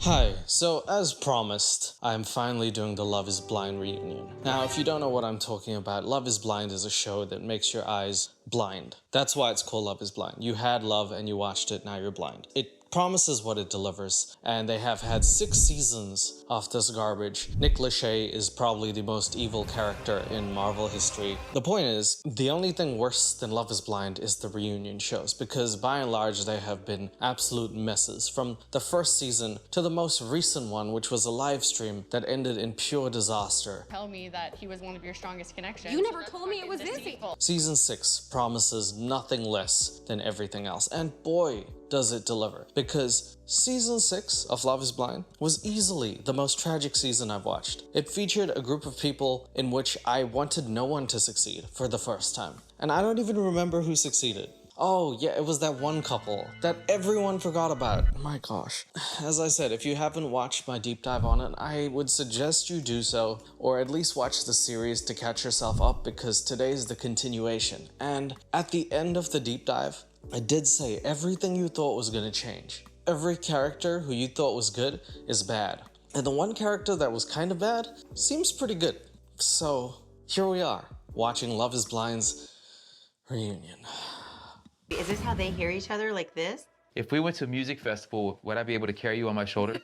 Hi, so as promised, I'm finally doing the Love is Blind reunion. Now, if you don't know what I'm talking about, Love is Blind is a show that makes your eyes blind. That's why it's called Love is Blind. You had love and you watched it, now you're blind. It promises what it delivers, and they have had 6 seasons of this garbage. Nick Lachey is probably the most evil character in Marvel history. The point is, the only thing worse than Love is Blind is the reunion shows, because by and large they have been absolute messes. From the first season to the most recent one, which was a live stream that ended in pure disaster. Tell me that he was one of your strongest connections. You never told me it was Izzy. Season 6 promises nothing less than everything else, and boy, does it deliver. Because season 6 of Love is Blind was easily the most tragic season I've watched. It featured a group of people in which I wanted no one to succeed for the first time. And I don't even remember who succeeded. Oh yeah, it was that one couple that everyone forgot about. My gosh. As I said, if you haven't watched my deep dive on it, I would suggest you do so, or at least watch the series to catch yourself up, because today's the continuation. And at the end of the deep dive, I did say everything you thought was gonna change. Every character who you thought was good is bad. And the one character that was kind of bad seems pretty good. So here we are, watching Love is Blind's reunion. Is this how they hear each other, like this? If we went to a music festival, would I be able to carry you on my shoulder?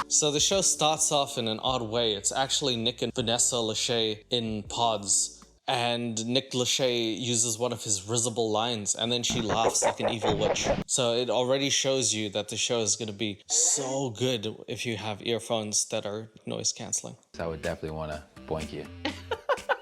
So the show starts off in an odd way. It's actually Nick and Vanessa Lachey in pods. And Nick Lachey uses one of his risible lines, and then she laughs like an evil witch. So it already shows you that the show is going to be so good if you have earphones that are noise canceling. I would definitely want to boink you.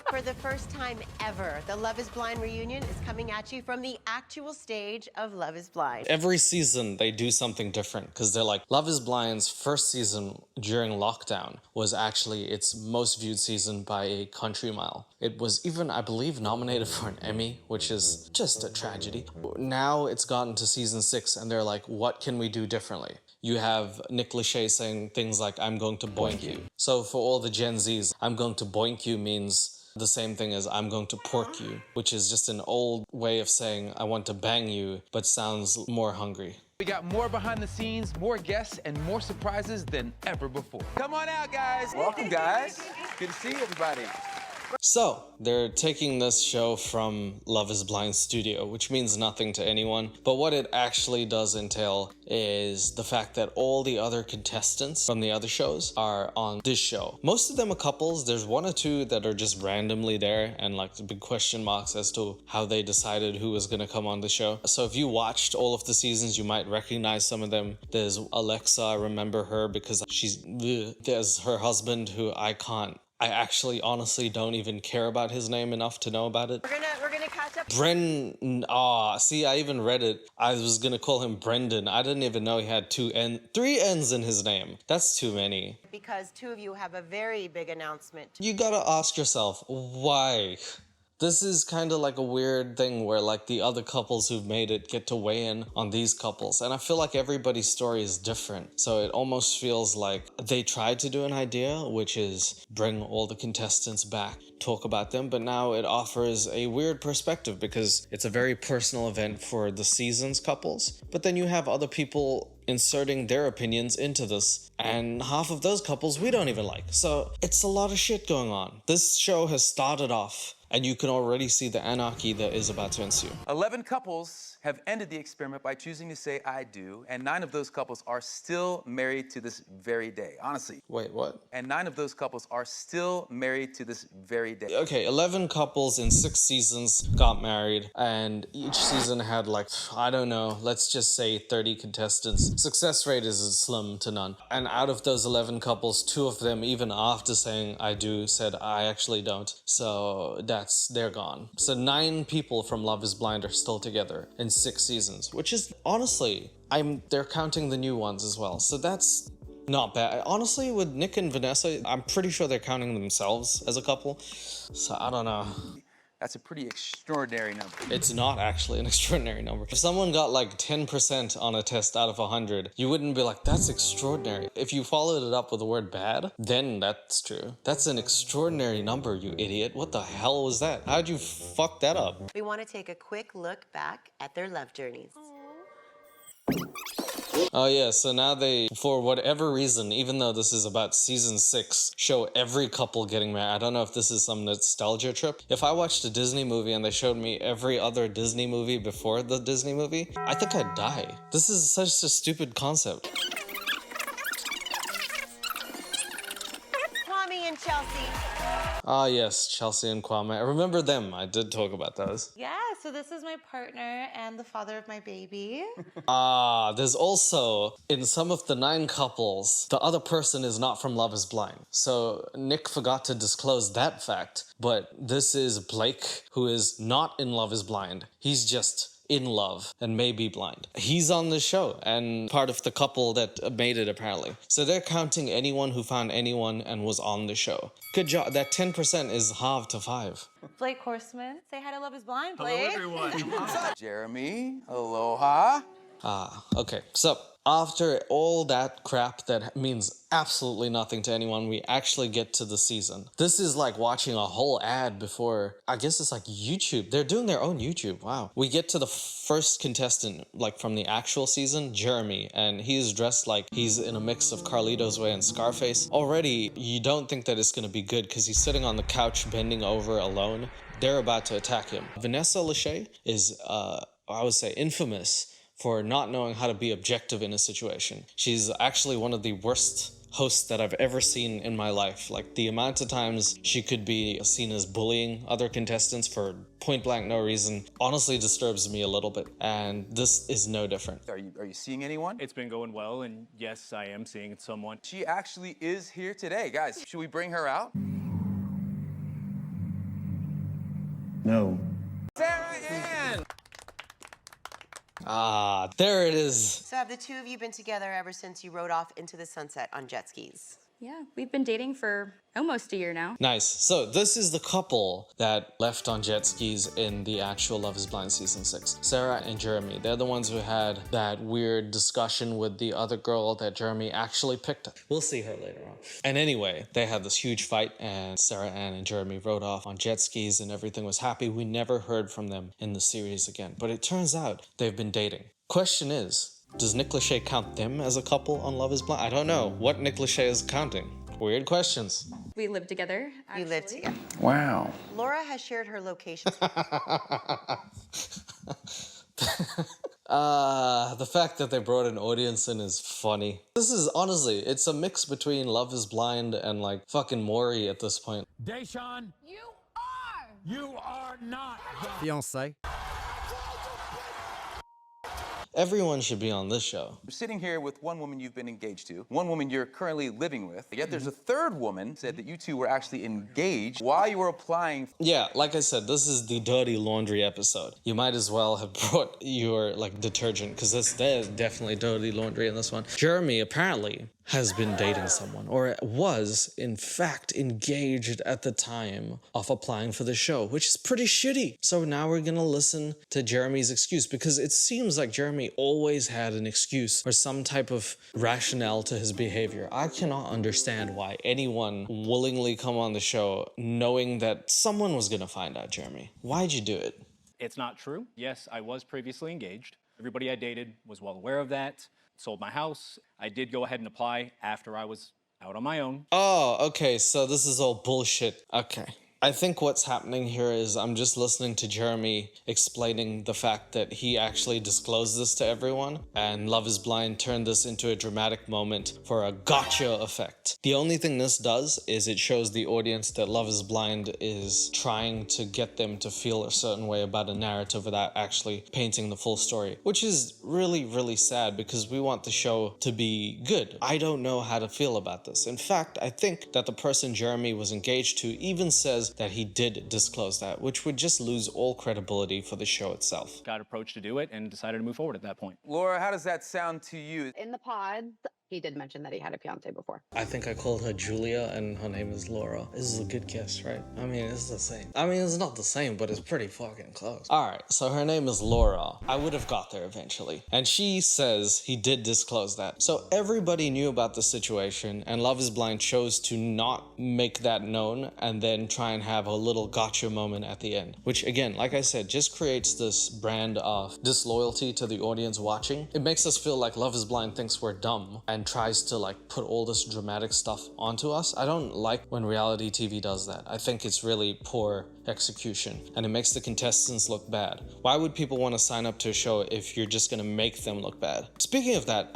For the first time ever, the Love is Blind reunion is coming at you from the actual stage of Love is Blind. Every season they do something different, because they're like, Love is Blind's first season during lockdown was actually its most viewed season by a country mile. It was even, I believe, nominated for an Emmy, which is just a tragedy. Now it's gotten to season 6 and they're like, what can we do differently? You have Nick Lachey saying things like, I'm going to boink you. So for all the Gen Zs, I'm going to boink you means the same thing as I'm going to pork you, which is just an old way of saying I want to bang you, but sounds more hungry. We got more behind the scenes, more guests, and more surprises than ever before. Come on out, guys. Welcome, guys. Good to see everybody. So, they're taking this show from Love is Blind Studio, which means nothing to anyone, but what it actually does entail is the fact that all the other contestants from the other shows are on this show. Most of them are couples. There's 1 or 2 that are just randomly there, and like the big question marks as to how they decided who was gonna come on the show. So if you watched all of the seasons, you might recognize some of them. There's Alexa, I remember her because she's... There's her husband, who I actually honestly don't even care about his name enough to know about it. We're gonna catch up. See, I even read it. I was gonna call him Brendan. I didn't even know he had 3 N's in his name. That's too many. Because 2 of you have a very big announcement. You gotta ask yourself, why? This is kind of like a weird thing where like the other couples who've made it get to weigh in on these couples. And I feel like everybody's story is different. So it almost feels like they tried to do an idea, which is bring all the contestants back, talk about them. But now it offers a weird perspective because it's a very personal event for the season's couples. But then you have other people inserting their opinions into this, and half of those couples we don't even like. So it's a lot of shit going on. This show has started off, and you can already see the anarchy that is about to ensue. 11 couples have ended the experiment by choosing to say I do, and 9 of those couples are still married to this very day. Honestly. Wait, what? And 9 of those couples are still married to this very day. Okay, 11 couples in 6 seasons got married, and each season had like, I don't know, let's just say 30 contestants. Success rate is slim to none. And out of those 11 couples, 2 of them, even after saying I do, said I actually don't. So they're gone. So 9 people from Love is Blind are still together in 6 seasons, which is honestly, they're counting the new ones as well. So that's not bad. Honestly, with Nick and Vanessa, I'm pretty sure they're counting themselves as a couple. So I don't know. That's a pretty extraordinary number. It's not actually an extraordinary number. If someone got like 10% on a test out of 100, you wouldn't be like, that's extraordinary. If you followed it up with the word bad, then that's true. That's an extraordinary number, you idiot. What the hell was that? How'd you fuck that up? We want to take a quick look back at their love journeys. Oh yeah, so now they, for whatever reason, even though this is about season 6, show every couple getting married. I don't know if this is some nostalgia trip. If I watched a Disney movie and they showed me every other Disney movie before the Disney movie, I think I'd die. This is such a stupid concept. Tommy and Chelsea. Ah yes, Chelsea and Kwame. I remember them. I did talk about those. Yeah, so this is my partner and the father of my baby. There's also, in some of the 9 couples, the other person is not from Love is Blind. So Nick forgot to disclose that fact, but this is Blake, who is not in Love is Blind. He's just in love and may be blind. He's on the show and part of the couple that made it, apparently. So they're counting anyone who found anyone and was on the show. Good job. That 10% is halved to 5. Blake Horseman. Say hi to Love is Blind, Blake. Hello, everyone. Jeremy, aloha. Okay. So after all that crap that means absolutely nothing to anyone, we actually get to the season. This is like watching a whole ad before, I guess it's like YouTube. They're doing their own YouTube. Wow. We get to the first contestant, like from the actual season, Jeremy, and he's dressed like he's in a mix of Carlito's Way and Scarface. Already, you don't think that it's gonna be good because he's sitting on the couch bending over alone. They're about to attack him. Vanessa Lachey is, I would say, infamous for not knowing how to be objective in a situation. She's actually one of the worst hosts that I've ever seen in my life. Like, the amount of times she could be seen as bullying other contestants for point blank no reason honestly disturbs me a little bit, and this is no different. Are you seeing anyone? It's been going well, and yes, I am seeing someone. She actually is here today. Guys, should we bring her out? No. Sarah Ann! There it is. So have the two of you been together ever since you rode off into the sunset on jet skis? Yeah, we've been dating for almost a year now. Nice. So this is the couple that left on jet skis in the actual Love is Blind season 6. Sarah and Jeremy. They're the ones who had that weird discussion with the other girl that Jeremy actually picked up. We'll see her later on. And anyway, they had this huge fight and Sarah Ann and Jeremy rode off on jet skis and everything was happy. We never heard from them in the series again. But it turns out they've been dating. Question is, does Nick Lachey count them as a couple on Love is Blind? I don't know what Nick Lachey is counting. Weird questions. We live together, actually. You live together. Wow. Laura has shared her location. The fact that they brought an audience in is funny. This is, honestly, it's a mix between Love is Blind and like fucking Maury at this point. Deshaun, you are not the Fiancé. Everyone should be on this show. We're sitting here with one woman you've been engaged to, one woman you're currently living with, yet there's a third woman said that you two were actually engaged while you were applying. Yeah, like I said, this is the dirty laundry episode. You might as well have brought your like detergent because there's definitely dirty laundry in this one. Jeremy apparently has been dating someone, or was in fact engaged at the time of applying for the show, which is pretty shitty. So now we're gonna listen to Jeremy's excuse because it seems like Jeremy always had an excuse or some type of rationale to his behavior. I cannot understand why anyone willingly come on the show knowing that someone was gonna find out, Jeremy. Why'd you do it? It's not true. Yes, I was previously engaged. Everybody I dated was well aware of that. Sold my house. I did go ahead and apply after I was out on my own. Oh, okay, so this is all bullshit. Okay. I think what's happening here is I'm just listening to Jeremy explaining the fact that he actually disclosed this to everyone, and Love is Blind turned this into a dramatic moment for a gotcha effect. The only thing this does is it shows the audience that Love is Blind is trying to get them to feel a certain way about a narrative without actually painting the full story, which is really, really sad because we want the show to be good. I don't know how to feel about this. In fact, I think that the person Jeremy was engaged to even says that he did disclose that, which would just lose all credibility for the show itself. Got approached to do it and decided to move forward at that point. Laura, how does that sound to you? In the pod, he did mention that he had a fiance before. I think I called her Julia and her name is Laura. This is a good guess, right? I mean, it's the same. I mean, it's not the same, but it's pretty fucking close. All right, so her name is Laura. I would have got there eventually. And she says he did disclose that. So everybody knew about the situation, and Love is Blind chose to not make that known and then try and have a little gotcha moment at the end. Which again, like I said, just creates this brand of disloyalty to the audience watching. It makes us feel like Love is Blind thinks we're dumb and tries to like put all this dramatic stuff onto us. I don't like when reality TV does that. I think it's really poor execution and it makes the contestants look bad. Why would people want to sign up to a show if you're just gonna make them look bad? Speaking of that,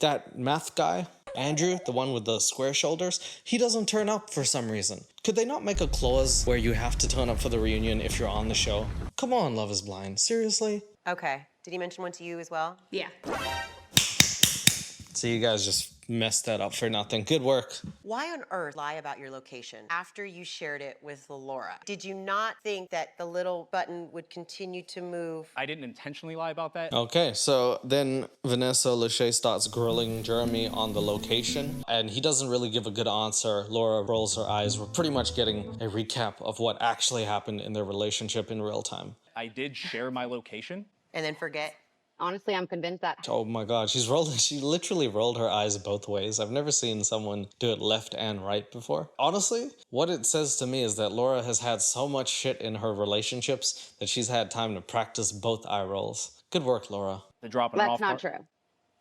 that math guy, Andrew, the one with the square shoulders, he doesn't turn up for some reason. Could they not make a clause where you have to turn up for the reunion if you're on the show? Come on, Love is Blind, seriously? Okay. Did he mention one to you as well? Yeah. So you guys just messed that up for nothing. Good work. Why on earth lie about your location after you shared it with Laura? Did you not think that the little button would continue to move? I didn't intentionally lie about that. Okay, so then Vanessa Lachey starts grilling Jeremy on the location, and he doesn't really give a good answer. Laura rolls her eyes. We're pretty much getting a recap of what actually happened in their relationship in real time. I did share my location. And then forget? Honestly, I'm convinced that... Oh my god, she literally rolled her eyes both ways. I've never seen someone do it left and right before. Honestly, what it says to me is that Laura has had so much shit in her relationships that she's had time to practice both eye rolls. Good work, Laura. The dropping her off That's not part. true.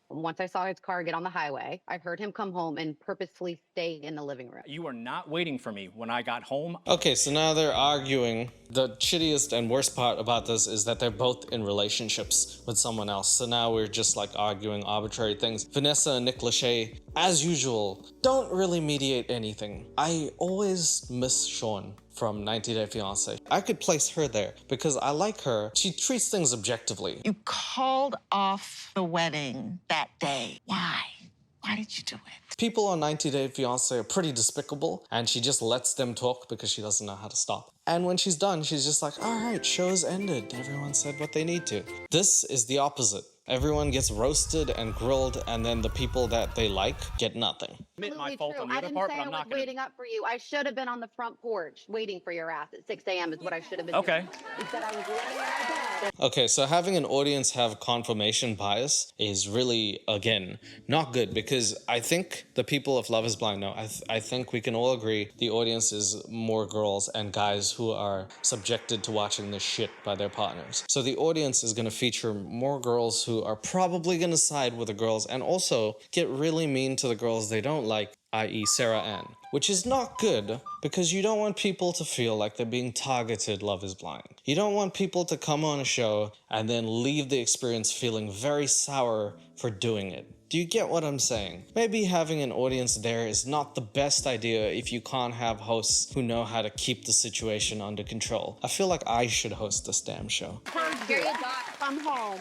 Once I saw his car get on the highway, I heard him come home and purposefully stay in the living room. You were not waiting for me when I got home. Okay, so now they're arguing. The shittiest and worst part about this is that they're both in relationships with someone else. So now we're just like arguing arbitrary things. Vanessa and Nick Lachey, as usual, don't really mediate anything. I always miss Sean from 90 Day Fiancé. I could place her there because I like her. She treats things objectively. You called off the wedding that day. Why? Why did you do it? People on 90 Day Fiancé are pretty despicable, and she just lets them talk because she doesn't know how to stop. And when she's done, she's just like, all right, show's ended. Everyone said what they need to. This is the opposite. Everyone gets roasted and grilled, and then the people that they like get nothing. Admit my Absolutely fault true. on the I other didn't part, say but I I'm was not gonna. waiting up for you. I should have been on the front porch waiting for your ass at 6 a.m. is what I should have been Okay. doing. Instead, I was laying in my bed. Okay, so having an audience have confirmation bias is really, again, not good because I think the people of Love is Blind know. I think we can all agree the audience is more girls and guys who are subjected to watching this shit by their partners. So the audience is going to feature more girls who are probably going to side with the girls and also get really mean to the girls they don't like, i.e. Sarah Ann, which is not good because you don't want people to feel like they're being targeted Love is Blind. You don't want people to come on a show and then leave the experience feeling very sour for doing it. Do you get what I'm saying? Maybe having an audience there is not the best idea if you can't have hosts who know how to keep the situation under control. I feel like I should host this damn show. Come home.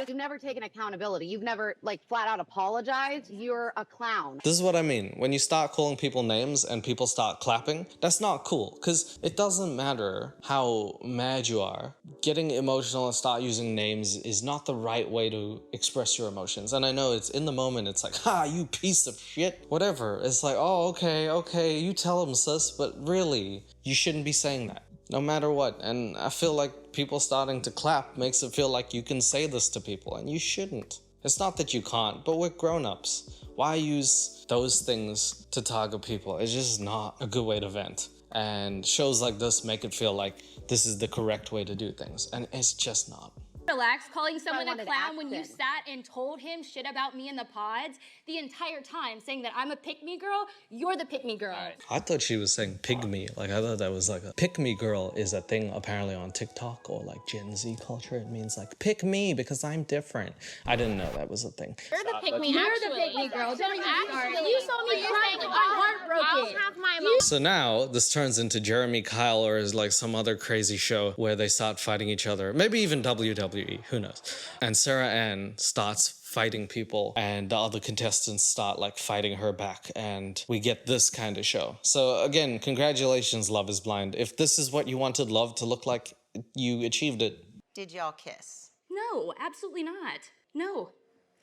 You've never taken accountability. You've never, like, flat out apologized. You're a clown. This is what I mean. When you start calling people names and people start clapping, that's not cool. Because it doesn't matter how mad you are. Getting emotional and start using names is not the right way to express your emotions. And I know it's in the moment, it's like, ha, you piece of shit. Whatever. It's like, oh, okay, you tell him, sis. But really, you shouldn't be saying that. No matter what. And I feel like people starting to clap makes it feel like you can say this to people, and you shouldn't. It's not that you can't, but we're grown-ups. Why use those things to target people? It's just not a good way to vent. And shows like this make it feel like this is the correct way to do things, and it's just not. Relax, calling someone a wanted clown when you action. sat and told him shit about me in the pods the entire time, saying that I'm a pick-me girl, you're the pick-me girl. I thought she was saying pygmy. Like, I thought that was like a pick-me girl is a thing apparently on TikTok or like Gen Z culture. It means like, pick me because I'm different. I didn't know that was a thing. You're the pick-me, you're the pick-me girl. Don't actually. You saw me crying with my heart broken. I'll have my mom. So now this turns into Jeremy Kyle or is like some other crazy show where they start fighting each other. Maybe even WWE, who knows? And Sarah Ann starts fighting people and the other contestants start like fighting her back and we get this kind of show. So again, congratulations, Love is Blind. If this is what you wanted love to look like, you achieved it. Did y'all kiss? No, absolutely not. No.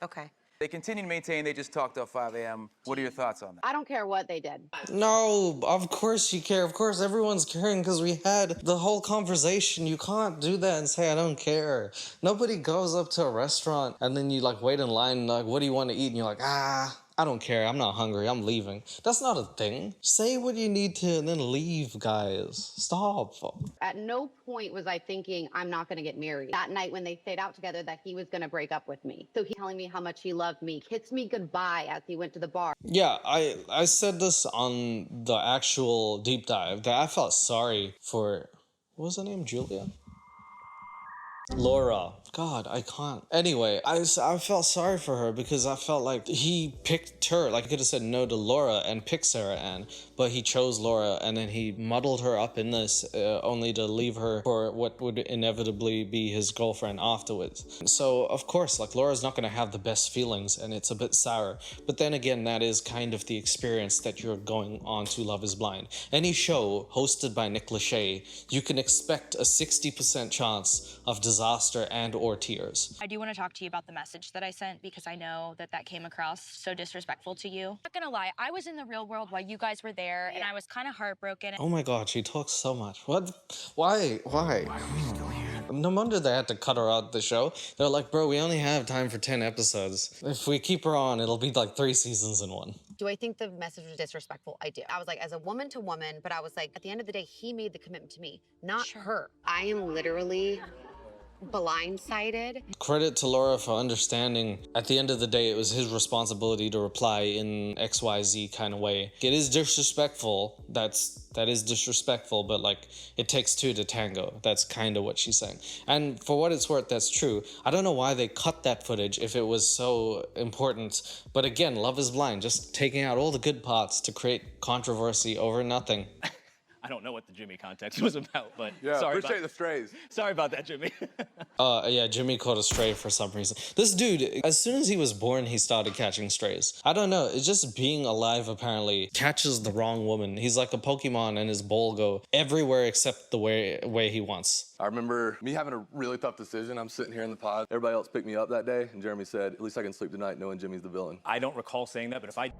Okay. They continue to maintain they just talked till 5 a.m. What are your thoughts on that? I don't care what they did. No, of course you care. Of course everyone's caring because we had the whole conversation. You can't do that and say, I don't care. Nobody goes up to a restaurant and then you like wait in line, like, what do you want to eat? And you're like, I don't care. I'm not hungry. I'm leaving. That's not a thing. Say what you need to and then leave, guys. Stop. At no point was I thinking I'm not going to get married. That night when they stayed out together, that he was going to break up with me. So he's telling me how much he loved me, kissed me goodbye as he went to the bar. Yeah, I said this on the actual deep dive that I felt sorry for, what was her name, Julia? Laura. God, I can't. Anyway, I felt sorry for her because I felt like he picked her. Like, he could have said no to Laura and picked Sarah Ann, but he chose Laura and then he muddled her up in this only to leave her for what would inevitably be his girlfriend afterwards. So, of course, like, Laura's not going to have the best feelings and it's a bit sour. But then again, that is kind of the experience that you're going on to Love is Blind. Any show hosted by Nick Lachey, you can expect a 60% chance of disaster and or tears. I do want to talk to you about the message that I sent because I know that came across so disrespectful to you. Not gonna lie, I was in the real world while you guys were there and I was kind of heartbroken. Oh my god, she talks so much. What? Why? No wonder they had to cut her out of the show. They're like, bro, we only have time for 10 episodes. If we keep her on, it'll be like 3 seasons in one. Do I think the message was disrespectful? I do. I was like, as a woman to woman, but I was like, at the end of the day, he made the commitment to me, not her. I am literally blindsided. Credit to Laura for understanding. At the end of the day, it was his responsibility to reply in XYZ kind of way. It is disrespectful. That is disrespectful, but like, it takes two to tango. That's kind of what she's saying. And for what it's worth, that's true. I don't know why they cut that footage if it was so important. But again, Love is Blind, just taking out all the good parts to create controversy over nothing. I don't know what the Jimmy context was about, but yeah, sorry appreciate the strays. Sorry about that, Jimmy. Yeah, Jimmy caught a stray for some reason. This dude, as soon as he was born, he started catching strays. I don't know, it's just being alive apparently catches the wrong woman. He's like a Pokemon and his ball go everywhere except the way he wants. I remember me having a really tough decision. I'm sitting here in the pod. Everybody else picked me up that day, and Jeremy said, at least I can sleep tonight knowing Jimmy's the villain. I don't recall saying that, but if I...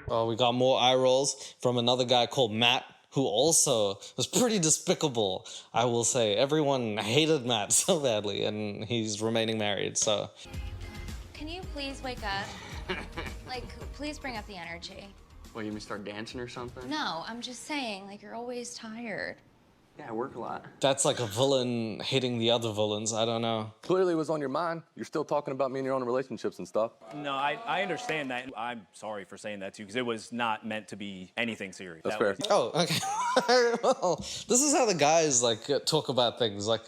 Oh, we got more eye rolls from another guy called Matt, who also was pretty despicable, I will say. Everyone hated Matt so badly, and he's remaining married, so. Can you please wake up? Like, please bring up the energy. Well, you mean start dancing or something? No, I'm just saying, like, you're always tired. Yeah, I work a lot. That's like a villain hating the other villains, I don't know. Clearly it was on your mind. You're still talking about me and your own relationships and stuff. No, I understand that. I'm sorry for saying that too, because it was not meant to be anything serious. That's fair. Oh, okay. Well, this is how the guys like talk about things. Like,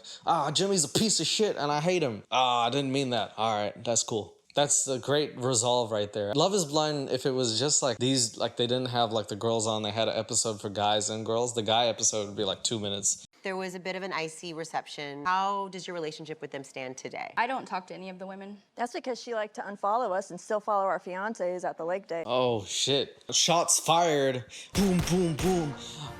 Jimmy's a piece of shit and I hate him. I didn't mean that. All right, that's cool. That's a great resolve right there. Love is Blind, if it was just like these, like they didn't have like the girls on, they had an episode for guys and girls, the guy episode would be like 2 minutes. There was a bit of an icy reception. How does your relationship with them stand today? I don't talk to any of the women. That's because she liked to unfollow us and still follow our fiancés at the lake day. Oh shit. Shots fired. Boom, boom, boom.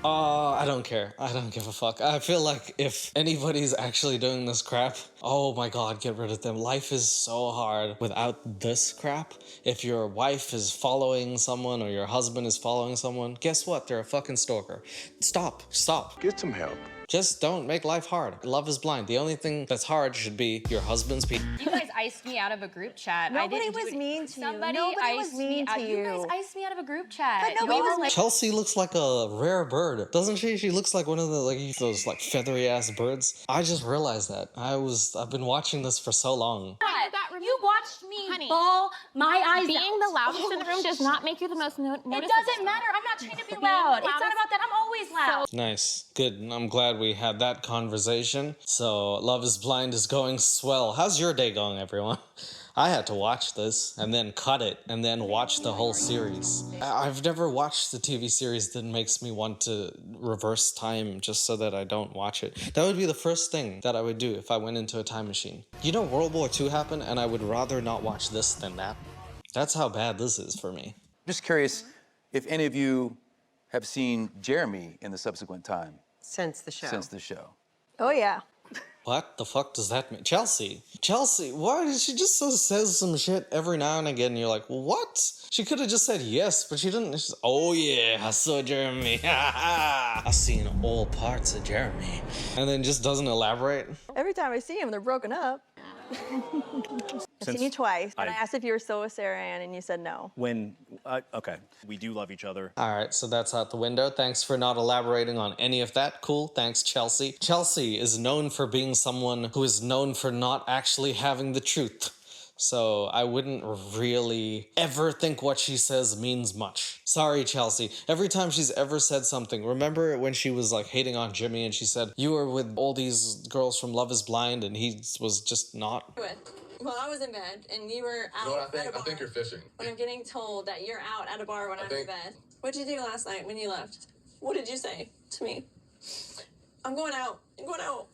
I don't care. I don't give a fuck. I feel like if anybody's actually doing this crap, oh my god, get rid of them. Life is so hard without this crap. If your wife is following someone or your husband is following someone, guess what? They're a fucking stalker. Stop. Get some help. Just don't make life hard. Love is blind. The only thing that's hard should be your husband's pee. You guys iced me out of a group chat. Nobody was mean to you. Somebody Nobody was iced mean me out. to You you. guys iced me out of a group chat. But nobody was mean. Chelsea looks like a rare bird, doesn't she? She looks like one of the those like feathery ass birds. I just realized that. I've been watching this for so long. You watched me ball my eyes Being out. the loudest in the room does not make you the most noticeable. It doesn't matter. I'm not trying to be loud. It's not about that. I'm always loud. Nice. Good. I'm glad we had that conversation. So Love is Blind is going swell. How's your day going, everyone? I had to watch this and then cut it and then watch the whole series. I've never watched the TV series that makes me want to reverse time just so that I don't watch it. That would be the first thing that I would do if I went into a time machine. You know, World War II happened and I would rather not watch this than that. That's how bad this is for me. Just curious if any of you have seen Jeremy in the subsequent time. Since the show. Oh, yeah. What the fuck does that mean? Chelsea, why did she just says some shit every now and again? You're like, what? She could have just said yes, but she didn't. She's, oh yeah, I saw Jeremy. I seen all parts of Jeremy. And then just doesn't elaborate. Every time I see him, they're broken up. I've seen you twice, and I asked if you were still with Sarah Ann, and you said no. Okay, we do love each other. All right, so that's out the window. Thanks for not elaborating on any of that. Cool, thanks, Chelsea. Chelsea is known for being someone who is known for not actually having the truth. So I wouldn't really ever think what she says means much. Sorry, Chelsea. Every time she's ever said something, remember when she was like hating on Jimmy and she said, you were with all these girls from Love is Blind and he was just not? Well, I was in bed and you were out. You know what at a bar. I think you're fishing. When I'm getting told that you're out at a bar when I'm in bed. What'd you do last night when you left? What did you say to me? I'm going out. I'm going out.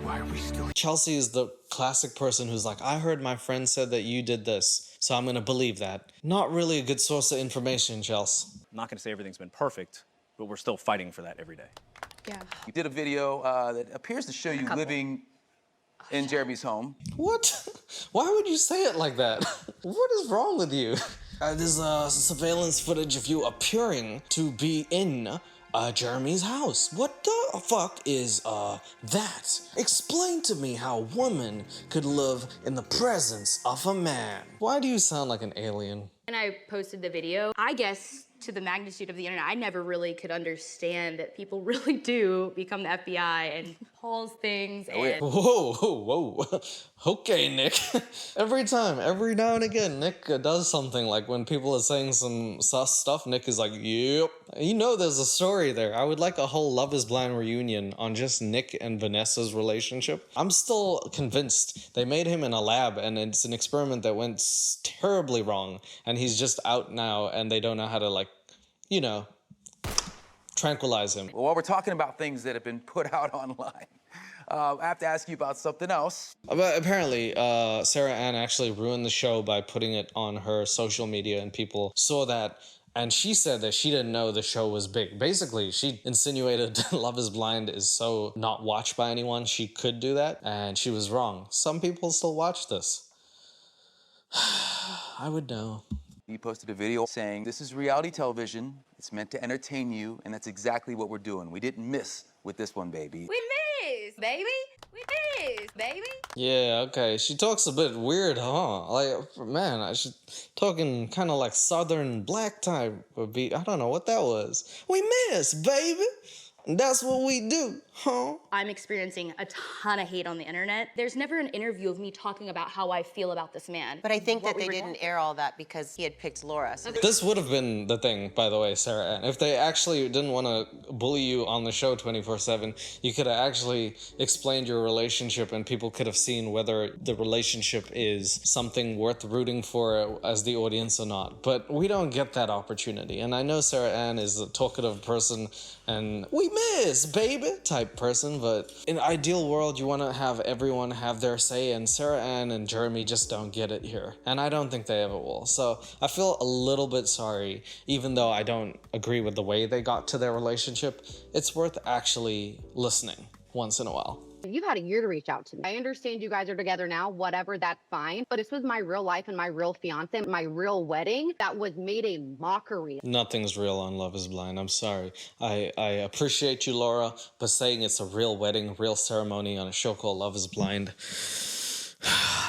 Why are we still? Chelsea is the classic person who's like, I heard my friend said that you did this, so I'm gonna believe that. Not really a good source of information, Chelsea. I'm not gonna say everything's been perfect, but we're still fighting for that every day. Yeah. You did a video that appears to show you living in Jeremy's home. What? Why would you say it like that? What is wrong with you? There's surveillance footage of you appearing to be in Jeremy's house. What the fuck is that? Explain to me how a woman could live in the presence of a man. Why do you sound like an alien? And I posted the video. I guess to the magnitude of the internet, I never really could understand that people really do become the FBI and pause things and... Whoa. Okay, Nick. Every now and again, Nick does something like when people are saying some sus stuff, Nick is like, yep. You know there's a story there. I would like a whole Love is Blind reunion on just Nick and Vanessa's relationship. I'm still convinced they made him in a lab and it's an experiment that went terribly wrong and he's just out now and they don't know how to, like, you know, tranquilize him. Well, while we're talking about things that have been put out online, I have to ask you about something else. But apparently, Sarah Ann actually ruined the show by putting it on her social media and people saw that. And she said that she didn't know the show was big. Basically, she insinuated Love is Blind is so not watched by anyone, she could do that. And she was wrong. Some people still watch this. I would know. You posted a video saying, this is reality television, it's meant to entertain you, and that's exactly what we're doing. We didn't miss with this one, baby. We missed, baby. We missed, baby. Yeah, okay. She talks a bit weird, huh? Like, man, she's talking kind of like Southern black type of beat. I don't know what that was. We miss, baby. That's what we do, huh? I'm experiencing a ton of hate on the internet. There's never an interview of me talking about how I feel about this man. But I think that they didn't air all that because he had picked Laura. So This would have been the thing, by the way, Sarah Ann. If they actually didn't want to bully you on the show 24/7, you could have actually explained your relationship and people could have seen whether the relationship is something worth rooting for as the audience or not. But we don't get that opportunity. And I know Sarah Ann is a talkative person and we miss, baby, type person, but in an ideal world, you want to have everyone have their say, and Sarah Ann and Jeremy just don't get it here. And I don't think they ever will. So I feel a little bit sorry, even though I don't agree with the way they got to their relationship. It's worth actually listening once in a while. You've had a year to reach out to me. I understand you guys are together now, whatever, that's fine. But this was my real life and my real fiance, my real wedding that was made a mockery. Nothing's real on Love is Blind. I'm sorry. I appreciate you, Laura, but saying it's a real wedding, real ceremony on a show called Love is Blind,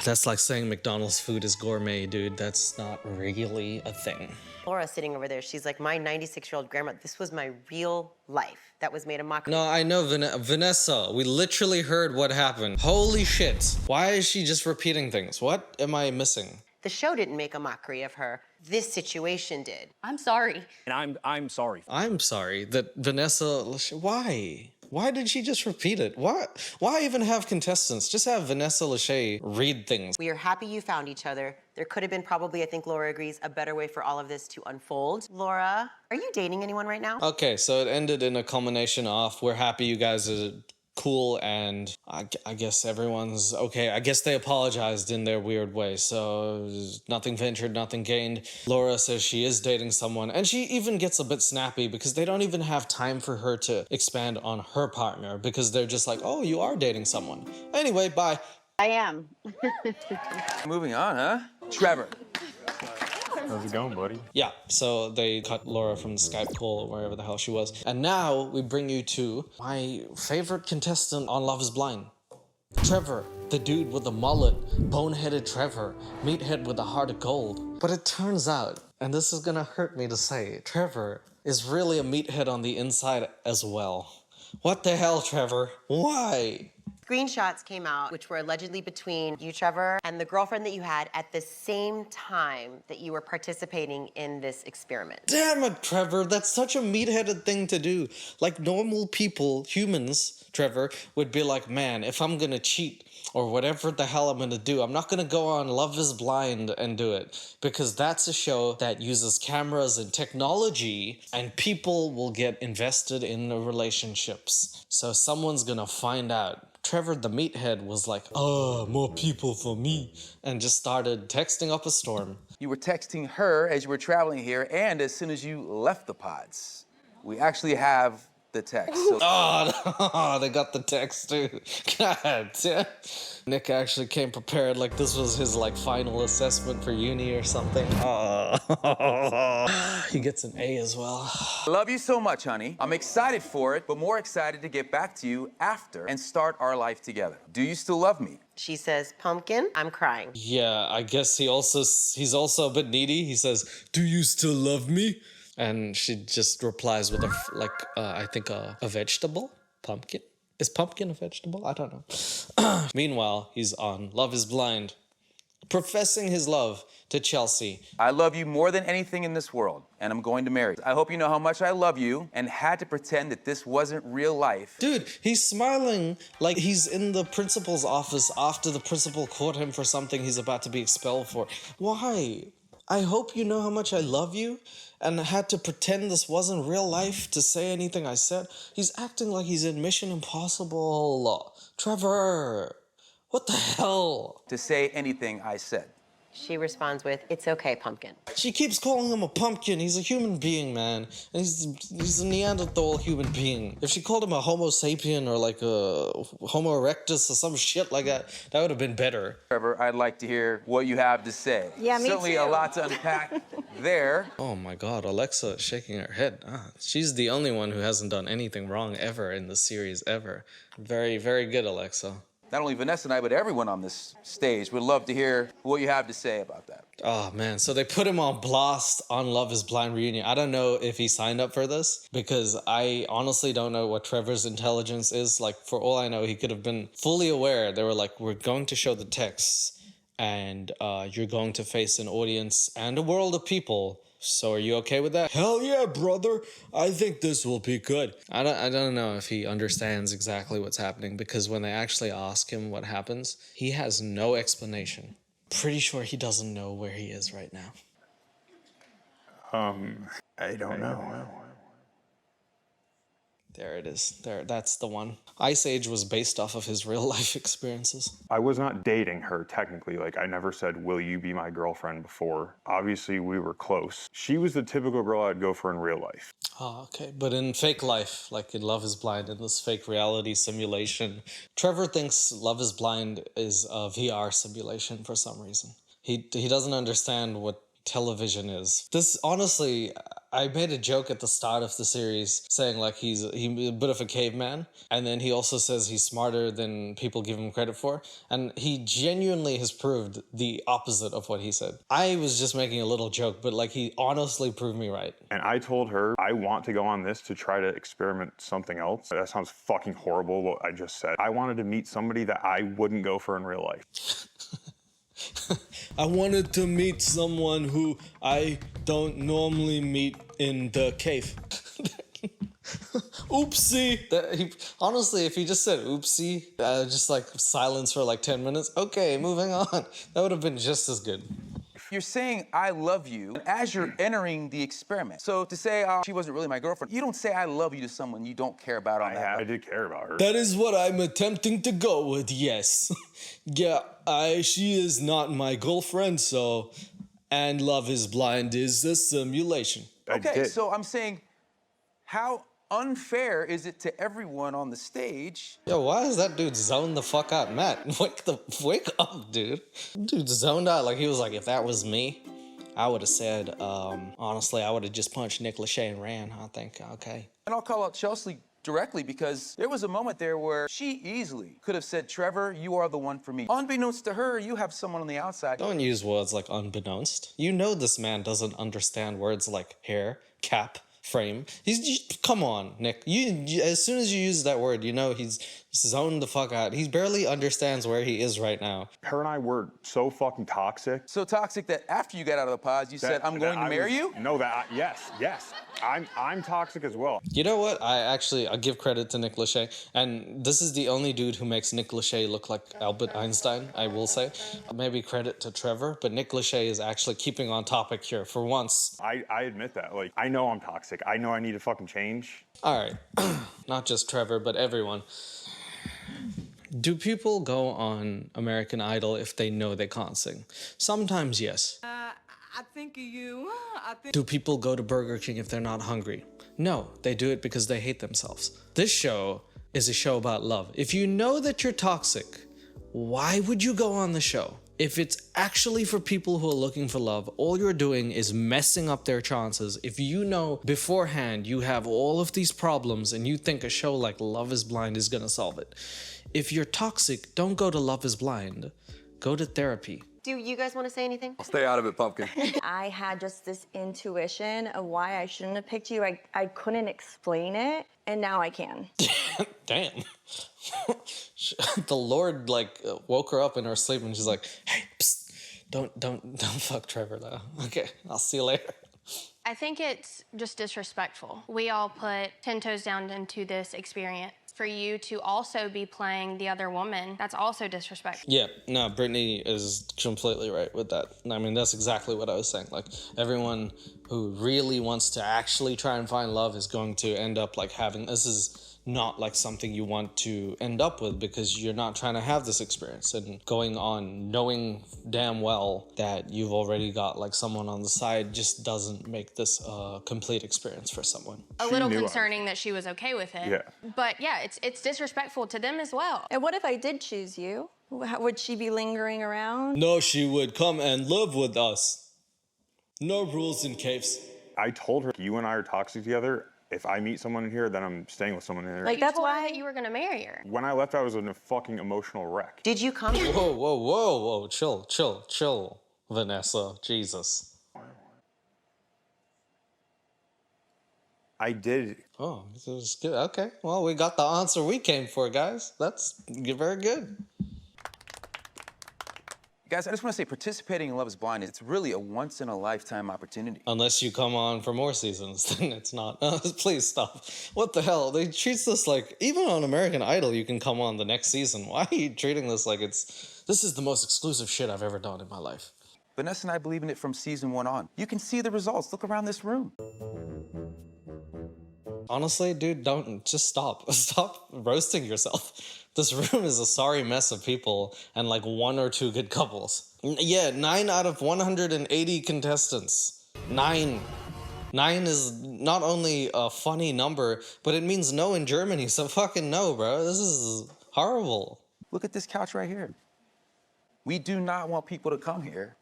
that's like saying McDonald's food is gourmet, dude. That's not really a thing. Laura sitting over there, she's like, my 96-year-old grandma, this was my real life that was made a mockery. No, I know, Vanessa, we literally heard what happened. Holy shit. Why is she just repeating things? What am I missing? The show didn't make a mockery of her. This situation did. I'm sorry. And I'm sorry. I'm sorry that Vanessa, why? Why did she just repeat it? Why even have contestants? Just have Vanessa Lachey read things. We are happy you found each other. There could have been probably, I think Laura agrees, a better way for all of this to unfold. Laura, are you dating anyone right now? Okay, so it ended in a culmination of, we're happy you guys are cool, and I guess everyone's okay. I guess they apologized in their weird way, so nothing ventured, nothing gained. Laura says she is dating someone, and she even gets a bit snappy because they don't even have time for her to expand on her partner because they're just like, oh, you are dating someone. Anyway, bye. I am. Moving on, huh? Trevor. How's it going, buddy? Yeah, so they cut Laura from the Skype call or wherever the hell she was. And now we bring you to my favorite contestant on Love is Blind. Trevor, the dude with the mullet, boneheaded Trevor, meathead with a heart of gold. But it turns out, and this is gonna hurt me to say, Trevor is really a meathead on the inside as well. What the hell, Trevor? Why? Screenshots came out, which were allegedly between you, Trevor, and the girlfriend that you had at the same time that you were participating in this experiment. Damn it, Trevor, that's such a meat-headed thing to do. Like normal people, humans, Trevor, would be like, man, if I'm gonna cheat or whatever the hell I'm gonna do, I'm not gonna go on Love is Blind and do it. Because that's a show that uses cameras and technology, and people will get invested in the relationships. So someone's gonna find out. Trevor the meathead was like, more people for me, and just started texting up a storm. You were texting her as you were traveling here and as soon as you left the pods. We actually have the text. So Oh, they got the text too. God damn. Nick actually came prepared like this was his like final assessment for uni or something. Oh, he gets an A as well. I love you so much, honey. I'm excited for it, but more excited to get back to you after and start our life together. Do you still love me? She says, pumpkin, I'm crying. Yeah, I guess he's also a bit needy. He says, do you still love me? And she just replies with I think a vegetable? Pumpkin? Is pumpkin a vegetable? I don't know. Meanwhile, he's on Love is Blind, professing his love to Chelsea. I love you more than anything in this world, and I'm going to marry you. I hope you know how much I love you and had to pretend that this wasn't real life. Dude, he's smiling like he's in the principal's office after the principal caught him for something he's about to be expelled for. Why? I hope you know how much I love you and had to pretend this wasn't real life to say anything I said. He's acting like he's in Mission Impossible. Trevor, what the hell? To say anything I said. She responds with, it's okay, pumpkin. She keeps calling him a pumpkin. He's a human being, man. And he's a Neanderthal human being. If she called him a Homo sapien or like a Homo erectus or some shit like that, that would have been better. Trevor, I'd like to hear what you have to say. Yeah, me Certainly too. a lot to unpack there. Oh my God, Alexa is shaking her head. She's the only one who hasn't done anything wrong ever in the series, ever. Very, very good, Alexa. Not only Vanessa and I, but everyone on this stage would love to hear what you have to say about that. Oh man, so they put him on blast on Love is Blind reunion. I don't know if he signed up for this because I honestly don't know what Trevor's intelligence is. Like, for all I know, he could have been fully aware. They were like, we're going to show the texts and you're going to face an audience and a world of people. So are you okay with that? Hell yeah, brother. I think this will be good. I don't know if he understands exactly what's happening because when they actually ask him what happens, he has no explanation. Pretty sure he doesn't know where he is right now. I don't know. There it is. That's the one. Ice Age was based off of his real life experiences. I was not dating her technically. Like, I never said, will you be my girlfriend before. Obviously, we were close. She was the typical girl I'd go for in real life. Oh, okay. But in fake life, like in Love is Blind, in this fake reality simulation, Trevor thinks Love is Blind is a VR simulation for some reason. He doesn't understand what television is. This, honestly, I made a joke at the start of the series saying like he's a bit of a caveman, and then he also says he's smarter than people give him credit for, and he genuinely has proved the opposite of what he said. I was just making a little joke, but like he honestly proved me right. And I told her, I want to go on this to try to experiment something else. That sounds fucking horrible, what I just said. I wanted to meet somebody that I wouldn't go for in real life. I wanted to meet someone who I don't normally meet in the cave. Oopsie. Honestly, if he just said oopsie, just like silence for like 10 minutes, okay, moving on. That would have been just as good. You're saying I love you as you're entering the experiment. So to say, oh, she wasn't really my girlfriend, you don't say I love you to someone you don't care about on that. I did care about her. That is what I'm attempting to go with, yes. Yeah, she is not my girlfriend, so... And Love is Blind is a simulation. Okay, so I'm saying, how unfair is it to everyone on the stage? Yo, why is that dude zoned the fuck out? Matt, wake up, dude. Dude zoned out like he was like, if that was me, I would have said, honestly, I would have just punched Nick Lachey and ran, I think, okay. And I'll call out Chelsea directly because there was a moment there where she easily could have said, Trevor, you are the one for me. Unbeknownst to her, you have someone on the outside. Don't use words like unbeknownst. You know this man doesn't understand words like hair, cap, frame. Come on, Nick. You as soon as you use that word, you know he's zoned the fuck out. He barely understands where he is right now. Her and I were so fucking toxic. So toxic that after you got out of the pods, you said, I'm going to marry you? No, yes. I'm toxic as well. You know what? I give credit to Nick Lachey, and this is the only dude who makes Nick Lachey look like Albert Einstein, I will say. Maybe credit to Trevor, but Nick Lachey is actually keeping on topic here for once. I admit that. Like, I know I'm toxic. I know I need to fucking change. All right. Not just Trevor, but everyone. Do people go on American Idol if they know they can't sing? Sometimes, yes. I think of you. Do people go to Burger King if they're not hungry? No, they do it because they hate themselves. This show is a show about love. If you know that you're toxic, why would you go on the show? If it's actually for people who are looking for love, all you're doing is messing up their chances. If you know beforehand you have all of these problems and you think a show like Love is Blind is gonna solve it. If you're toxic, don't go to Love is Blind. Go to therapy. Do you guys want to say anything? I'll stay out of it, Pumpkin. I had just this intuition of why I shouldn't have picked you. I couldn't explain it, and now I can. Damn. The Lord woke her up in her sleep and she's like, hey, psst, don't fuck Trevor though. Okay, I'll see you later. I think it's just disrespectful. We all put 10 toes down into this experience. For you to also be playing the other woman, that's also disrespectful. Yeah, no, Brittany is completely right with that. I mean, that's exactly what I was saying. Like, everyone who really wants to actually try and find love is going to end up having, this is not something you want to end up with because you're not trying to have this experience and going on knowing damn well that you've already got someone on the side just doesn't make this a complete experience for someone. A little concerning that she was okay with it. Yeah. But yeah, it's disrespectful to them as well. And what if I did choose you? Would she be lingering around? No, she would come and live with us. No rules in caves. I told her, you and I are toxic together. If I meet someone in here, then I'm staying with someone in here. That's why you were gonna marry her. When I left, I was in a fucking emotional wreck. Did you come? Whoa. Chill, Vanessa. Jesus. I did. Oh, this is good. Okay. Well, we got the answer we came for, guys. That's very good. Guys, I just want to say participating in Love is Blind, it's really a once-in-a-lifetime opportunity. Unless you come on for more seasons, then it's not. Please stop. What the hell? They treat this even on American Idol, you can come on the next season. Why are you treating this like this is the most exclusive shit I've ever done in my life? Vanessa and I believe in it from season 1 on. You can see the results. Look around this room. Honestly, dude, just stop. Stop roasting yourself. This room is a sorry mess of people and 1 or 2 good couples. Yeah, 9 out of 180 contestants. 9. 9 is not only a funny number, but it means no in Germany, so fucking no, bro. This is horrible. Look at this couch right here. We do not want people to come here.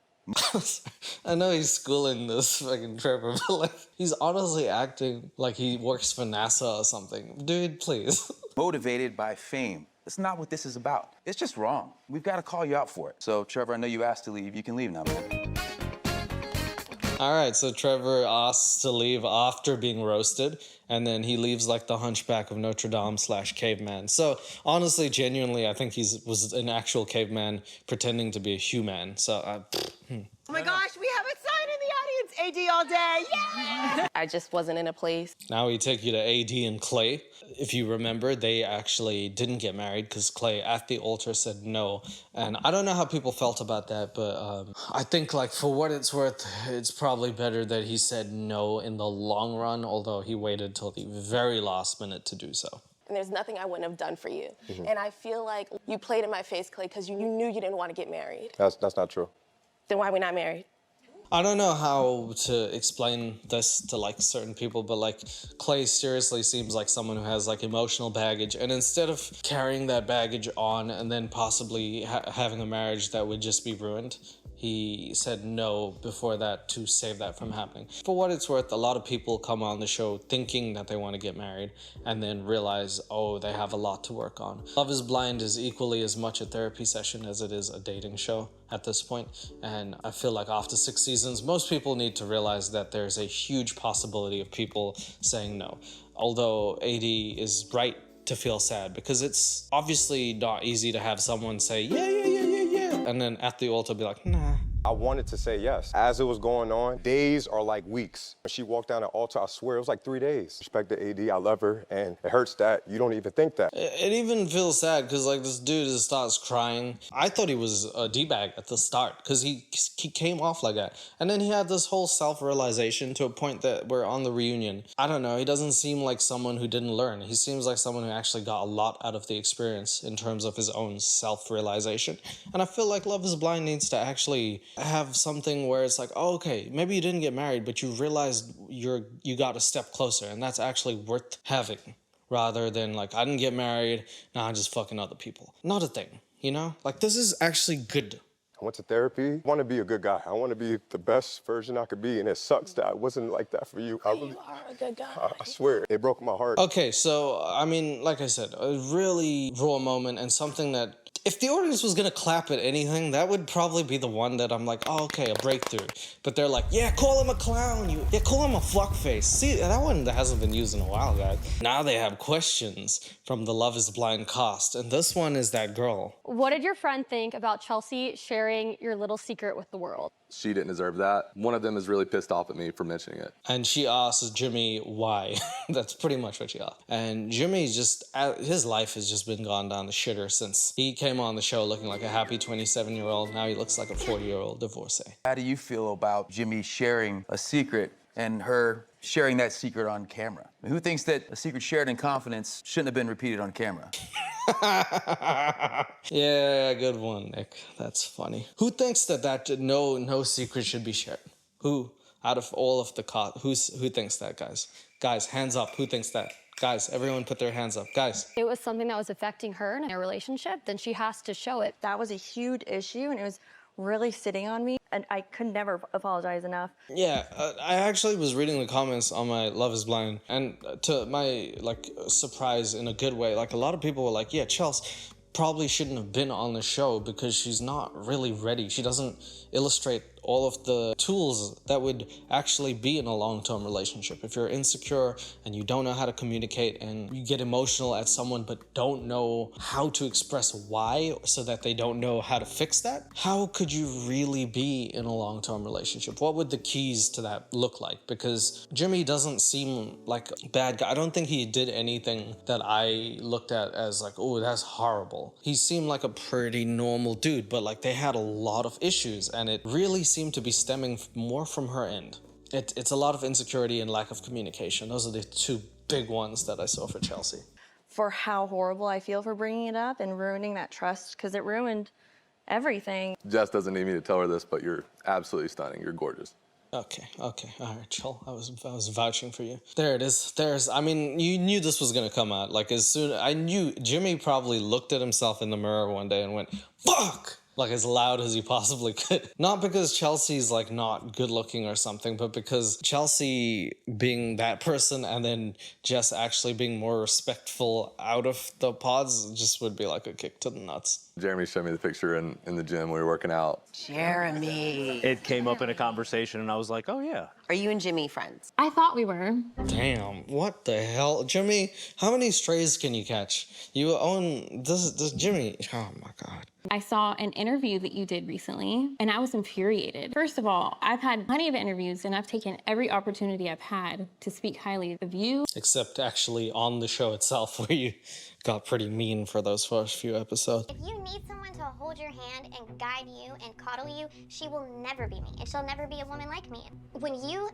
I know he's schooling this fucking Trevor, but he's honestly acting like he works for NASA or something. Dude, please. Motivated by fame. That's not what this is about. It's just wrong. We've got to call you out for it. So, Trevor, I know you asked to leave. You can leave now, man. All right, so Trevor asks to leave after being roasted, and then he leaves like the Hunchback of Notre Dame / caveman. So honestly, genuinely, I think was an actual caveman pretending to be a human. So, Oh my gosh, we have a sign in the audience. AD all day. Yay! I just wasn't in a place. Now we take you to AD and Clay. If you remember, they actually didn't get married because Clay at the altar said no. And I don't know how people felt about that, but I think, like, for what it's worth, it's probably better that he said no in the long run, although he waited till the very last minute to do so. And there's nothing I wouldn't have done for you. Mhm. And I feel like you played in my face, Clay, because you knew you didn't want to get married. That's not true. Then why are we not married? I don't know how to explain this to, like, certain people, but, like, Clay seriously seems like someone who has, like, emotional baggage, and instead of carrying that baggage on and then possibly having a marriage that would just be ruined, he said no before that to save that from happening. For what it's worth, a lot of people come on the show thinking that they want to get married and then realize, oh, they have a lot to work on. Love is Blind is equally as much a therapy session as it is a dating show at this point. And I feel like after 6 seasons, most people need to realize that there's a huge possibility of people saying no. Although AD is right to feel sad, because it's obviously not easy to have someone say, yeah, and then at the altar be like, nah. I wanted to say yes. As it was going on, days are like weeks. When she walked down the altar, I swear it was like 3 days. Respect the AD, I love her, and it hurts that you don't even think that. It even feels sad because, like, this dude just starts crying. I thought he was a D-bag at the start because he came off like that. And then he had this whole self-realization to a point that we're on the reunion. I don't know, he doesn't seem like someone who didn't learn. He seems like someone who actually got a lot out of the experience in terms of his own self-realization. And I feel like Love is Blind needs to actually have something where it's like, oh, okay, maybe you didn't get married, but you realized you got a step closer, and that's actually worth having, rather than like, I didn't get married, now I'm just fucking other people. Not a thing, you know? Like, this is actually good. I went to therapy. I want to be a good guy. I want to be the best version I could be, and it sucks that I wasn't like that for you. You are a good guy. I swear, it broke my heart. Okay, so, I mean, like I said, a really raw moment and something that if the audience was gonna clap at anything, that would probably be the one that I'm like, oh, okay, a breakthrough. But they're like, yeah, call him a clown. Yeah, call him a fuckface. See, that one that hasn't been used in a while, guys. Now they have questions from the Love is Blind cast, and this one is that girl. What did your friend think about Chelsea sharing your little secret with the world? She didn't deserve that. One of them is really pissed off at me for mentioning it. And she asks Jimmy why. That's pretty much what she asked. And Jimmy's just, his life has just been gone down the shitter since he came on the show looking like a happy 27-year-old. Now he looks like a 40-year-old divorcee. How do you feel about Jimmy sharing a secret and her sharing that secret on camera? I mean, who thinks that a secret shared in confidence shouldn't have been repeated on camera? Yeah, good one, Nick. That's funny. Who thinks that no secret should be shared? Who, out of all of the who thinks that, guys? Guys, hands up. Who thinks that? Guys, everyone put their hands up. Guys. It was something that was affecting her in their relationship, then she has to show it. That was a huge issue, and it was really sitting on me, and I could never apologize enough. Yeah, I actually was reading the comments on my Love is Blind, and to my, like, surprise in a good way, like, a lot of people were like, yeah, Chelsea probably shouldn't have been on the show because she's not really ready. She doesn't illustrate all of the tools that would actually be in a long-term relationship. If you're insecure and you don't know how to communicate and you get emotional at someone but don't know how to express why so that they don't know how to fix that, how could you really be in a long-term relationship? What would the keys to that look like? Because Jimmy doesn't seem like a bad guy. I don't think he did anything that I looked at as like, oh, that's horrible. He seemed like a pretty normal dude, but like they had a lot of issues, and it really seemed to be stemming more from her end. It's a lot of insecurity and lack of communication. Those are the two big ones that I saw for Chelsea. For how horrible I feel for bringing it up and ruining that trust, because it ruined everything. Jess doesn't need me to tell her this, but you're absolutely stunning. You're gorgeous. Okay, all right, chill. I was vouching for you. There it is. I mean, you knew this was gonna come out. Like, as soon, I knew Jimmy probably looked at himself in the mirror one day and went, fuck! Like, as loud as he possibly could. Not because Chelsea's, like, not good looking or something, but because Chelsea being that person and then Jess actually being more respectful out of the pods just would be like a kick to the nuts. Jeremy showed me the picture in the gym when we were working out. Jeremy. It came up in a conversation, and I was like, oh, yeah. Are you and Jimmy friends? I thought we were. Damn, what the hell? Jimmy, how many strays can you catch? You own this Jimmy. Oh my God. I saw an interview that you did recently, and I was infuriated. First of all, I've had plenty of interviews, and I've taken every opportunity I've had to speak highly of you. Except actually on the show itself, where you got pretty mean for those first few episodes. If you need someone to hold your hand and guide you and coddle you, she will never be me, and she'll never be a woman like me. When you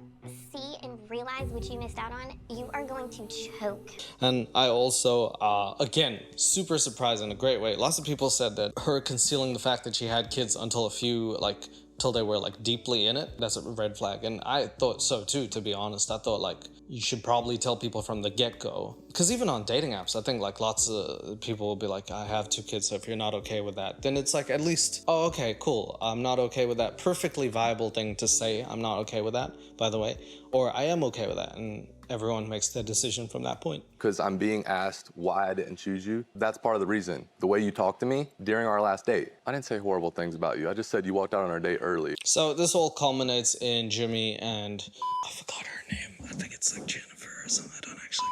see and realize what you missed out on, you are going to choke. And I also, again, super surprised in a great way. Lots of people said that her concealing the fact that she had kids until till they were deeply in it, that's a red flag. And I thought so too, to be honest. I thought you should probably tell people from the get-go. Because even on dating apps, I think lots of people will be like, I have 2 kids, so if you're not okay with that, then it's at least, oh, okay, cool. I'm not okay with that. Perfectly viable thing to say, I'm not okay with that, by the way. Or I am okay with that. And everyone makes their decision from that point. Because I'm being asked why I didn't choose you. That's part of the reason. The way you talked to me during our last date. I didn't say horrible things about you. I just said you walked out on our date early. So this all culminates in Jimmy and I forgot her name. I think it's Jennifer or something. I don't actually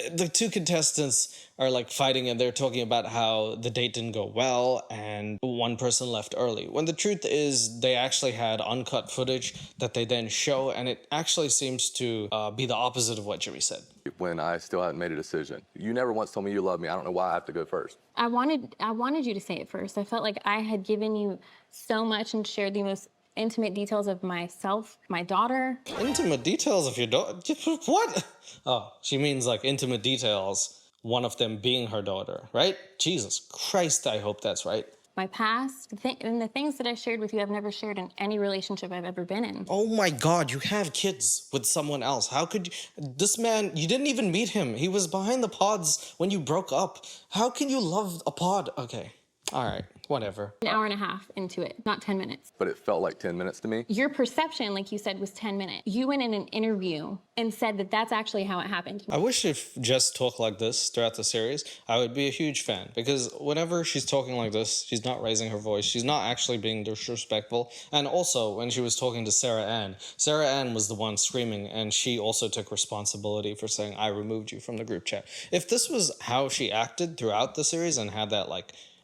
know. The 2 contestants are fighting, and they're talking about how the date didn't go well and one person left early. When the truth is they actually had uncut footage that they then show, and it actually seems to be the opposite of what Jimmy said. When I still hadn't made a decision. You never once told me you love me. I don't know why I have to go first. I wanted you to say it first. I felt like I had given you so much and shared the most intimate details of myself, my daughter. Intimate details of your daughter? What? Oh, she means intimate details. One of them being her daughter, right? Jesus Christ, I hope that's right. My past, and the things that I shared with you, I've never shared in any relationship I've ever been in. Oh my God, you have kids with someone else. How could you? This man, you didn't even meet him. He was behind the pods when you broke up. How can you love a pod? Okay, all right, whatever. An hour and a half into it, not 10 minutes. But it felt like 10 minutes to me. Your perception, like you said, was 10 minutes. You went in an interview and said that that's actually how it happened. I wish if Jess talked like this throughout the series, I would be a huge fan. Because whenever she's talking like this, she's not raising her voice. She's not actually being disrespectful. And also, when she was talking to Sarah Ann was the one screaming, and she also took responsibility for saying, I removed you from the group chat. If this was how she acted throughout the series and had that,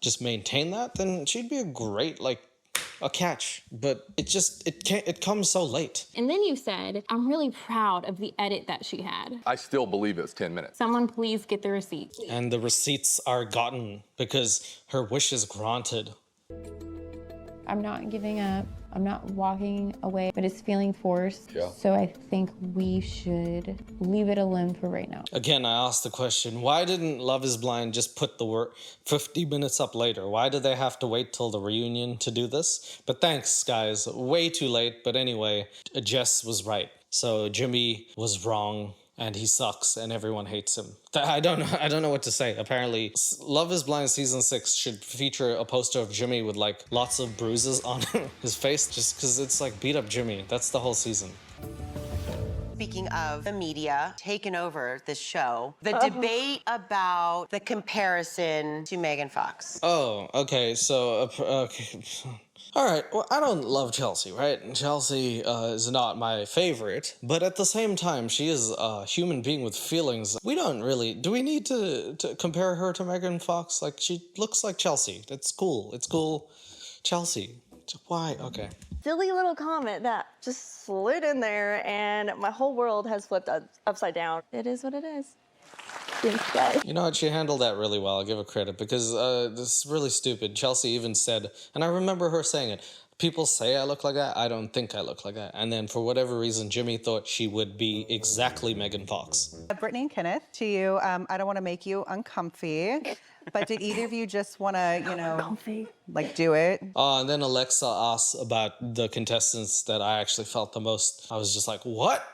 just maintain that, then she'd be a great, a catch. But it comes so late. And then you said, I'm really proud of the edit that she had. I still believe it's 10 minutes. Someone please get the receipts. And the receipts are gotten because her wish is granted. I'm not giving up. I'm not walking away, but it's feeling forced. Yeah. So I think we should leave it alone for right now. Again, I asked the question, why didn't Love is Blind just put the work 50 minutes up later? Why did they have to wait till the reunion to do this? But thanks, guys. Way too late. But anyway, Jess was right. So Jimmy was wrong. And he sucks, and everyone hates him. I don't know what to say. Apparently, Love is Blind Season 6 should feature a poster of Jimmy with lots of bruises on his face, just because it's beat up Jimmy. That's the whole season. Speaking of the media taking over this show, the debate about the comparison to Megan Fox. Oh, okay. So, okay. All right, well, I don't love Chelsea, right? Chelsea is not my favorite, but at the same time, she is a human being with feelings. We don't really, do we need to compare her to Megan Fox? She looks like Chelsea. It's cool. Chelsea. Why? Okay. Silly little comment that just slid in there, and my whole world has flipped upside down. It is what it is. Thanks, guys. You know what? She handled that really well. I'll give her credit because this is really stupid. Chelsea even said, and I remember her saying it, people say I look like that. I don't think I look like that. And then for whatever reason, Jimmy thought she would be exactly Megan Fox. Brittany and Kenneth, to you, I don't want to make you uncomfy, but did either of you just want to, do it? And then Alexa asked about the contestants that I actually felt the most. I was just like, what?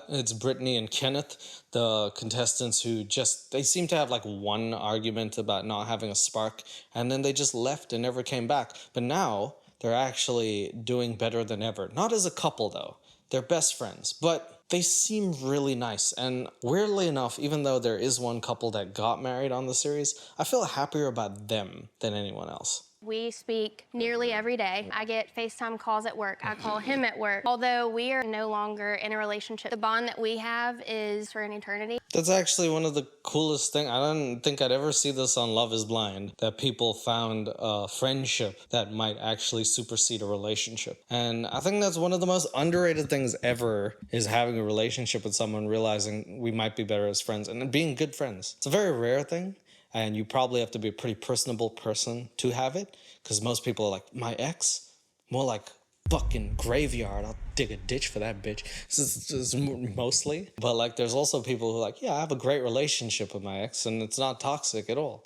It's Brittany and Kenneth, the contestants who they seem to have one argument about not having a spark, and then they just left and never came back. But now they're actually doing better than ever. Not as a couple though, they're best friends, but they seem really nice. And weirdly enough, even though there is one couple that got married on the series, I feel happier about them than anyone else. We speak nearly every day. I get FaceTime calls at work. I call him at work. Although we are no longer in a relationship, the bond that we have is for an eternity. That's actually one of the coolest things. I don't think I'd ever see this on Love is Blind, that people found a friendship that might actually supersede a relationship. And I think that's one of the most underrated things ever, is having a relationship with someone, realizing we might be better as friends and being good friends. It's a very rare thing. And you probably have to be a pretty personable person to have it, because most people are like, my ex? More like fucking graveyard. I'll dig a ditch for that bitch. This is mostly. But like, there's also people who are like, yeah, I have a great relationship with my ex and it's not toxic at all.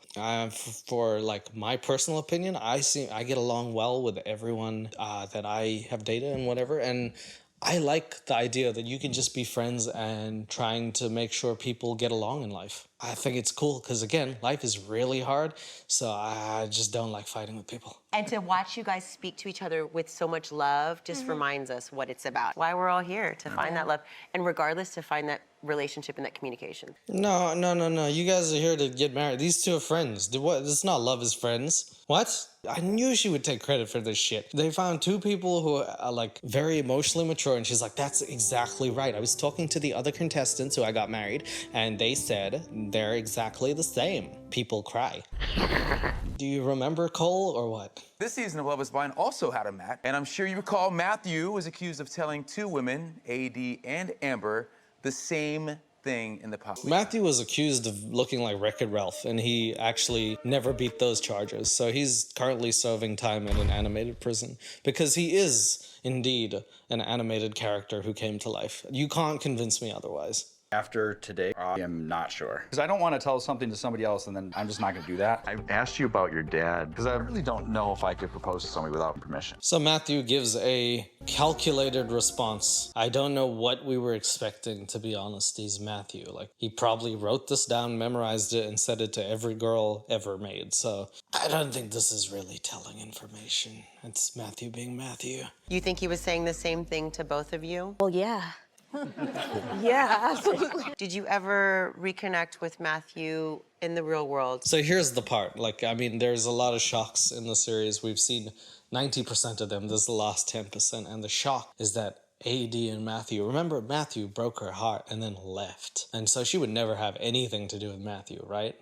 For like my personal opinion, I get along well with everyone that I have dated and whatever. And I like the idea that you can just be friends and trying to make sure people get along in life. I think it's cool because, again, life is really hard, so I just don't like fighting with people. And to watch you guys speak to each other with so much love just reminds us what it's about. Why we're all here, to find that love. And regardless, to find that relationship and that communication. No. You guys are here to get married. These two are friends. What? It's not love is friends. What? I knew she would take credit for this shit. They found two people who are like very emotionally mature, and she's like, that's exactly right. I was talking to the other contestants who I got married, and they said they're exactly the same. People cry. Do you remember Cole or what? This season of Love is Blind also had a Matt, and I'm sure you recall Matthew was accused of telling two women, AD and Amber, the same thing in the past. Matthew was accused of looking like Wreck-It Ralph, and he actually never beat those charges. So he's currently serving time in an animated prison because he is indeed an animated character who came to life. You can't convince me otherwise. After today, I am not sure. Because I don't want to tell something to somebody else and then I'm just not going to do that. I asked you about your dad because I really don't know if I could propose to somebody without permission. So Matthew gives a calculated response. I don't know what we were expecting, to be honest. He's Matthew. Like, he probably wrote this down, memorized it, and said it to every girl ever made. So I don't think this is really telling information. It's Matthew being Matthew. You think he was saying the same thing to both of you? Well, yeah. Yeah, absolutely. Did you ever reconnect with Matthew in the real world? So here's the part. Like, I mean, there's a lot of shocks in the series. We've seen 90% of them. This is the last 10%. And the shock is that AD and Matthew, remember, Matthew broke her heart and then left. And so she would never have anything to do with Matthew, right?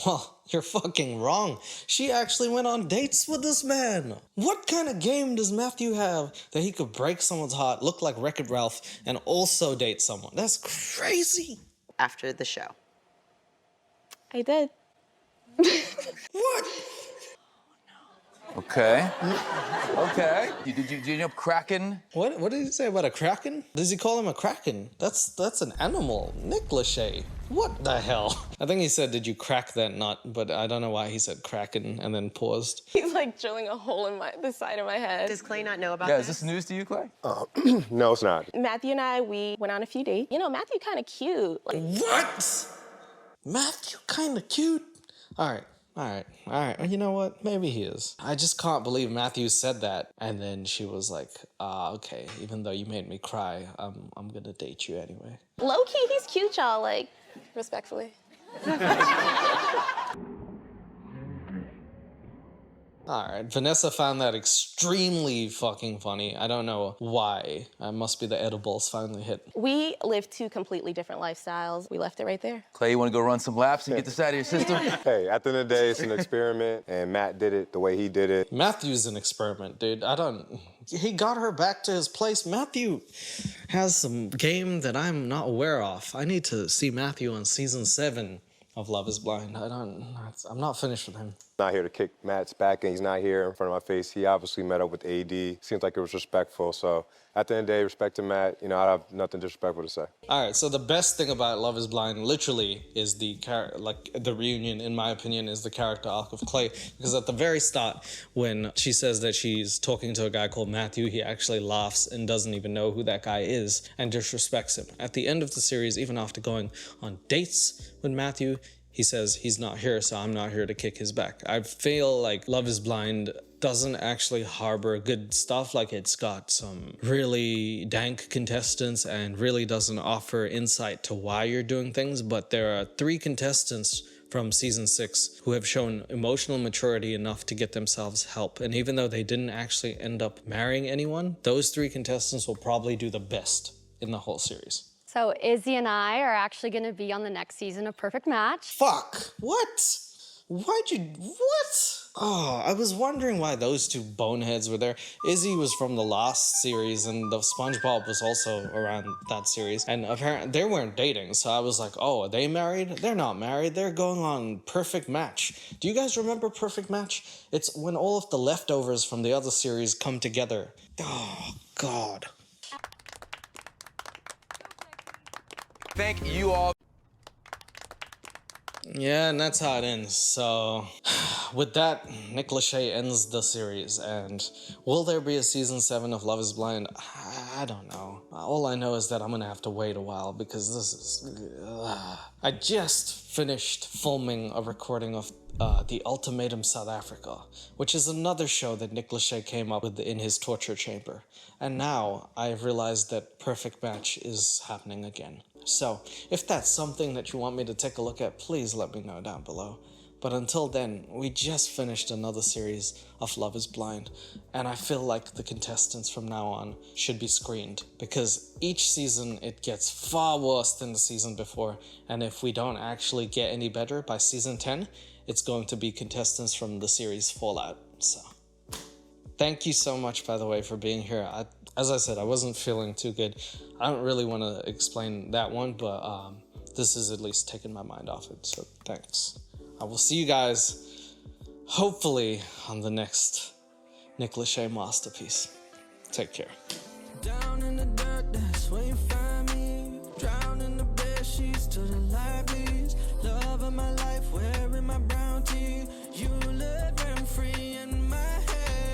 Well, you're fucking wrong. She actually went on dates with this man. What kind of game does Matthew have that he could break someone's heart, look like Wreck-It Ralph, and also date someone? That's crazy. After the show. I did. What? Okay. Okay. Did you end up cracking? What did he say about a kraken? Does he call him a kraken? That's an animal. Nick Lachey. What the hell? I think he said, did you crack that nut? But I don't know why he said kraken and then paused. He's like drilling a hole in the side of my head. Does Clay not know about Yeah, this? is this news to you, Clay? No, it's not. Matthew and I, we went on a few dates. You know, Matthew kind of cute. Like, What? Matthew kind of cute? All right. You know what? Maybe he is. I just can't believe Matthew said that. And then she was like, okay, even though you made me cry, I'm gonna date you anyway. low-key, he's cute, y'all. Like, respectfully. All right, Vanessa found that extremely fucking funny. I don't know why. It must be the edibles finally hit. We live two completely different lifestyles. We left it right there. Clay, you want to go run some laps and get this out of your system? Hey, at the end of the day, it's an experiment, and Matt did it the way he did it. Matthew's an experiment, dude. He got her back to his place. Matthew has some game that I'm not aware of. I need to see Matthew on season 7 of Love is Blind. I'm not finished with him. Not here to kick Matt's back, and he's not here in front of my face. He obviously met up with AD. Seems like it was respectful. So at the end of the day, respect to Matt. You know, I have nothing disrespectful to say. All right, so the best thing about Love is Blind literally is the reunion, in my opinion, is the character arc of Clay. Because at the very start, when she says that she's talking to a guy called Matthew, he actually laughs and doesn't even know who that guy is and disrespects him. At the end of the series, even after going on dates with Matthew, he says he's not here, so I'm not here to kick his back. I feel like Love is Blind doesn't actually harbor good stuff. Like, it's got some really dank contestants and really doesn't offer insight to why you're doing things. But there are 3 contestants from season 6 who have shown emotional maturity enough to get themselves help. And even though they didn't actually end up marrying anyone, those 3 contestants will probably do the best in the whole series. So Izzy and I are actually gonna be on the next season of Perfect Match. Fuck! What? What? Oh, I was wondering why those 2 boneheads were there. Izzy was from the last series, and the SpongeBob was also around that series. And apparently they weren't dating, so I was like, oh, are they married? They're not married. They're going on Perfect Match. Do you guys remember Perfect Match? It's when all of the leftovers from the other series come together. Oh, God. Thank you all. Yeah, and that's how it ends. So, with that, Nick Lachey ends the series. And will there be a season 7 of Love is Blind? I don't know. All I know is that I'm gonna have to wait a while because this is... I just finished filming a recording of The Ultimatum South Africa, which is another show that Nick Lachey came up with in his torture chamber. And now I've realized that Perfect Match is happening again. So, if that's something that you want me to take a look at, please let me know down below. But until then, we just finished another series of Love is Blind, and I feel like the contestants from now on should be screened, because each season it gets far worse than the season before, and if we don't actually get any better by season 10, it's going to be contestants from the series Fallout. So, thank you so much, by the way, for being here. As I said, I wasn't feeling too good. I don't really want to explain that one, but this has at least taken my mind off it, so thanks. I will see you guys, hopefully, on the next Nick Lachey masterpiece. Take care. Down in the dirt, that's where you